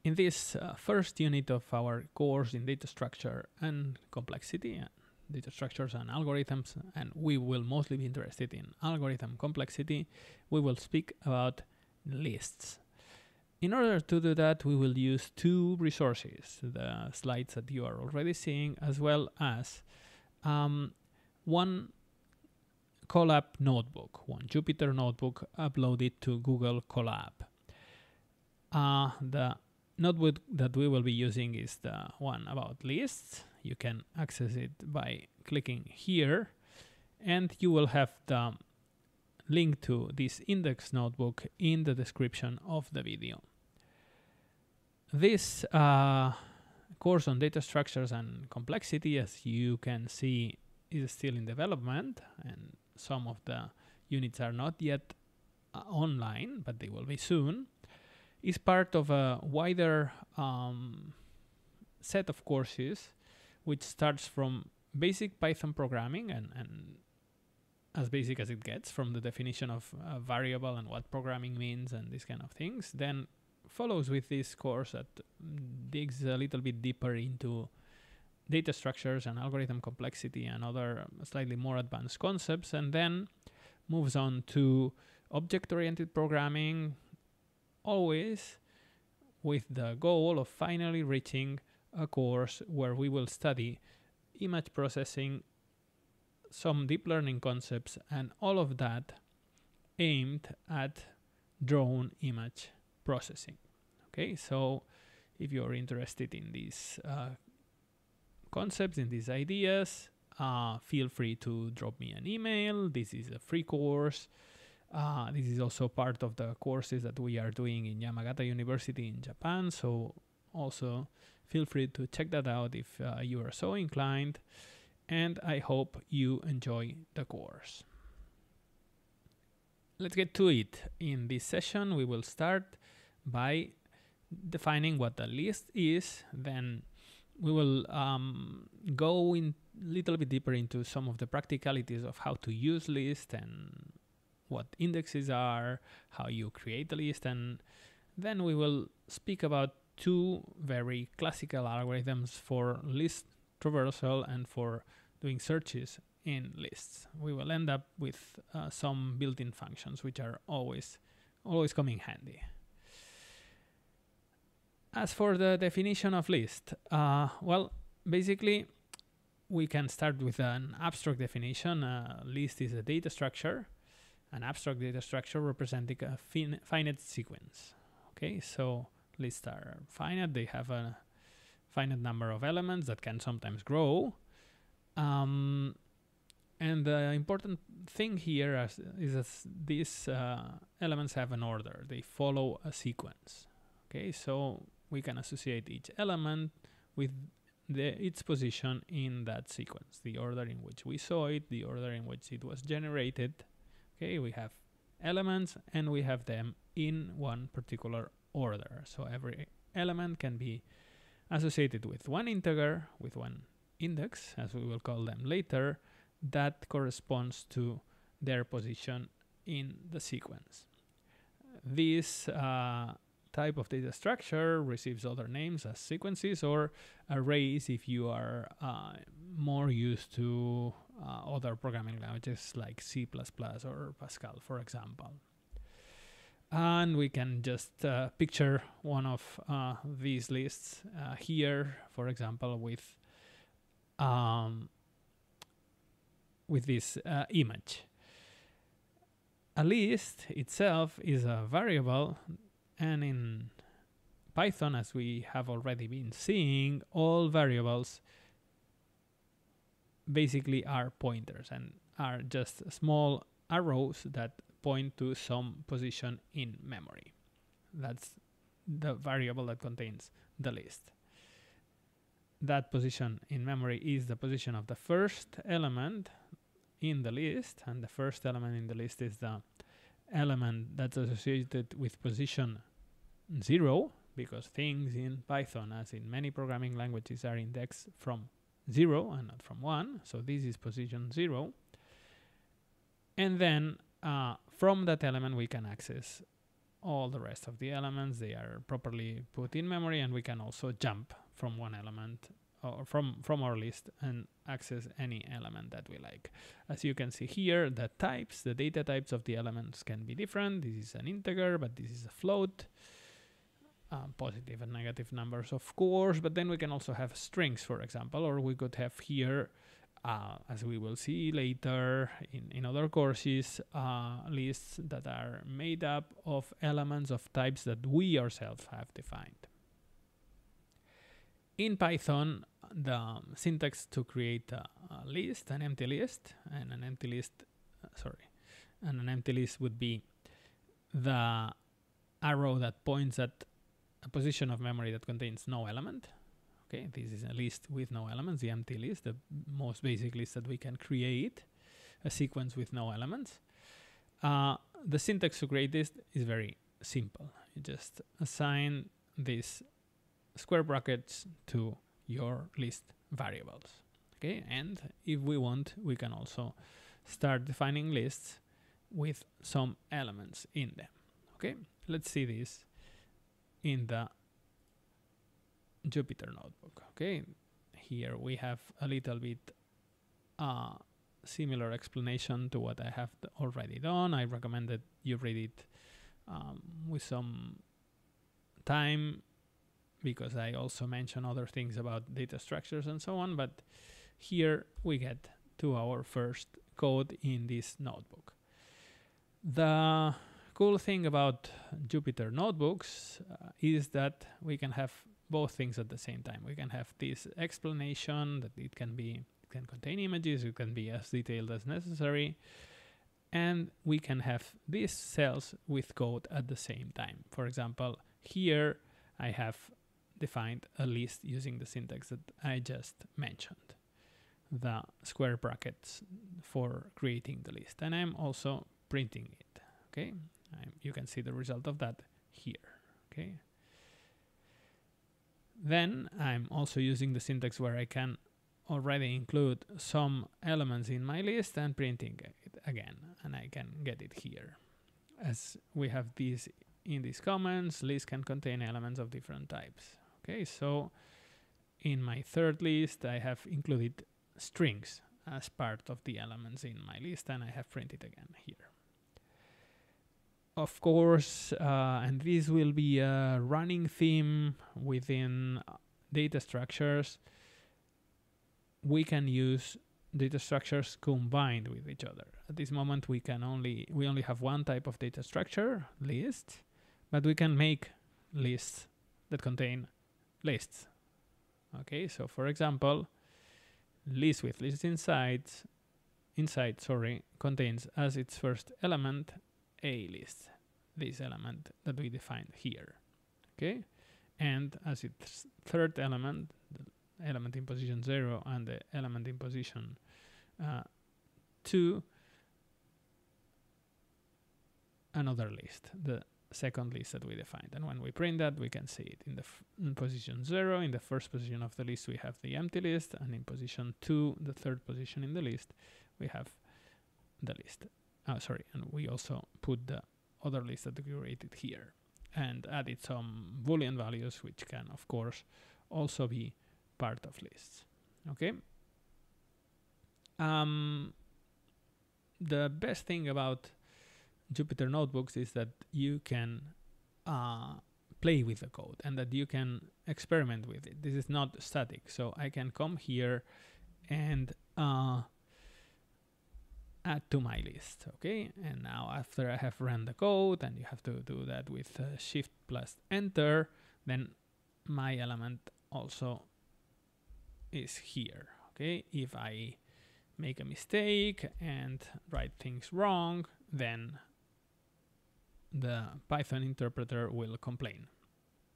In this first unit of our course in data structure and complexity, data structures and algorithms, and we will mostly be interested in algorithm complexity, we will speak about lists. In order to do that, we will use two resources, the slides that you are already seeing, as well as one Colab notebook, one Jupyter notebook uploaded to Google Colab. The notebook that we will be using is the one about lists. You can access it by clicking here, and you will have the link to this index notebook in the description of the video. This course on data structures and complexity, as you can see, is still in development, and some of the units are not yet online, but they will be soon. Is part of a wider set of courses, which starts from basic Python programming and as basic as it gets, from the definition of a variable and what programming means and these kind of things. Then follows with this course that digs a little bit deeper into data structures and algorithm complexity and other slightly more advanced concepts, and then moves on to object-oriented programming, always with the goal of finally reaching a course where we will study image processing, some deep learning concepts, and all of that aimed at drone image processing. Okay, so if you're interested in these concepts, in these ideas, feel free to drop me an email. This is a free course. This is also part of the courses that we are doing in Yamagata University in Japan, so also feel free to check that out if you are so inclined, and I hope you enjoy the course. Let's get to it. In this session, we will start by defining what a list is, then we will go in a little bit deeper into some of the practicalities of how to use lists and what indexes are, how you create a list, and then we will speak about two very classical algorithms for list traversal and for doing searches in lists. We will end up with some built-in functions, which are always coming handy. As for the definition of list, well, basically, we can start with an abstract definition. A list is a data structure, an abstract data structure representing a finite sequence. Okay, so lists are finite. They have a finite number of elements that can sometimes grow. And the important thing here is that these elements have an order. They follow a sequence. Okay, so we can associate each element with its position in that sequence, the order in which we saw it, the order in which it was generated. Okay, we have elements and we have them in one particular order. So every element can be associated with one integer, with one index, as we will call them later, that corresponds to their position in the sequence. This type of data structure receives other names as sequences or arrays if you are more used to other programming languages like C++ or Pascal, for example. And we can just picture one of these lists here, for example, with this image. A list itself is a variable, and in Python, as we have already been seeing, all variables basically are pointers and are just small arrows that point to some position in memory. That's the variable that contains the list. That position in memory is the position of the first element in the list, and the first element in the list is the element that's associated with position 0, because things in Python, as in many programming languages, are indexed from 0 and not from 1. So this is position 0. And then from that element we can access all the rest of the elements. They are properly put in memory, and we can also jump from one element or from our list and access any element that we like. As you can see here, the types, the data types of the elements can be different. This is an integer, but this is a float. Positive and negative numbers, of course, but then we can also have strings, for example, or we could have here, as we will see later in other courses, lists that are made up of elements of types that we ourselves have defined. In Python, the syntax to create a list, an empty list, and an empty list, and an empty list would be the arrow that points at a position of memory that contains no element. Okay, this is a list with no elements, the empty list, the most basic list that we can create, a sequence with no elements. The syntax to create this is very simple. You just assign these square brackets to your list variables. Okay, and if we want, we can also start defining lists with some elements in them. Okay, let's see this in the Jupyter notebook. Okay, here we have a little bit similar explanation to what I have already done. I recommend that you read it with some time, because I also mention other things about data structures and so on, but here we get to our first code in this notebook. The cool thing about Jupyter notebooks is that we can have both things at the same time. We can have this explanation that it can contain images, it can be as detailed as necessary, and we can have these cells with code at the same time. For example, here I have defined a list using the syntax that I just mentioned, the square brackets for creating the list, and I'm also printing it. Okay, you can see the result of that here. Okay, then I'm also using the syntax where I can already include some elements in my list and printing it again, and I can get it here. As we have these in these comments, lists can contain elements of different types. Okay, so in my third list, I have included strings as part of the elements in my list, and I have printed again here. Of course, and this will be a running theme within data structures, we can use data structures combined with each other. At this moment, we only have one type of data structure, list, but we can make lists that contain lists. Okay, so for example, list with lists inside contains as its first element a list, this element that we defined here. Okay, and as its third element, the element in position 0 and the element in position 2, another list, the second list that we defined. And when we print that, we can see it in position 0. In the first position of the list, we have the empty list, and in position 2, the third position in the list, we have the list. And we also put the other list that we created here and added some Boolean values, which can, of course, also be part of lists. Okay. The best thing about Jupyter Notebooks is that you can play with the code and that you can experiment with it. This is not static, so I can come here and add to my list. Okay, and now after I have run the code, and you have to do that with Shift plus Enter, then my element also is here. Okay, if I make a mistake and write things wrong, then the Python interpreter will complain.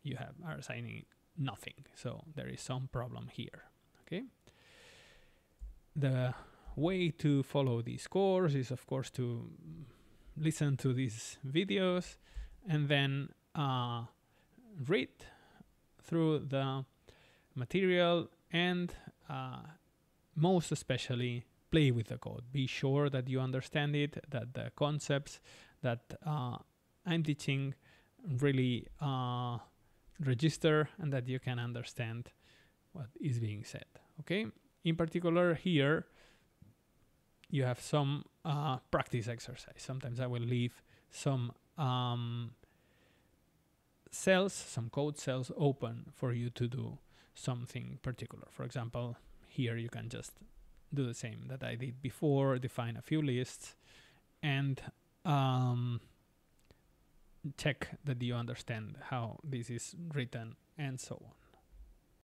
You are assigning nothing, so there is some problem here. Okay. The way to follow this course is, of course, to listen to these videos and then read through the material and most especially play with the code. Be sure that you understand it, that the concepts that I'm teaching really register and that you can understand what is being said. Okay. In particular, here you have some practice exercise. Sometimes I will leave some cells, some code cells open for you to do something particular. For example, here you can just do the same that I did before, define a few lists and check that you understand how this is written and so on.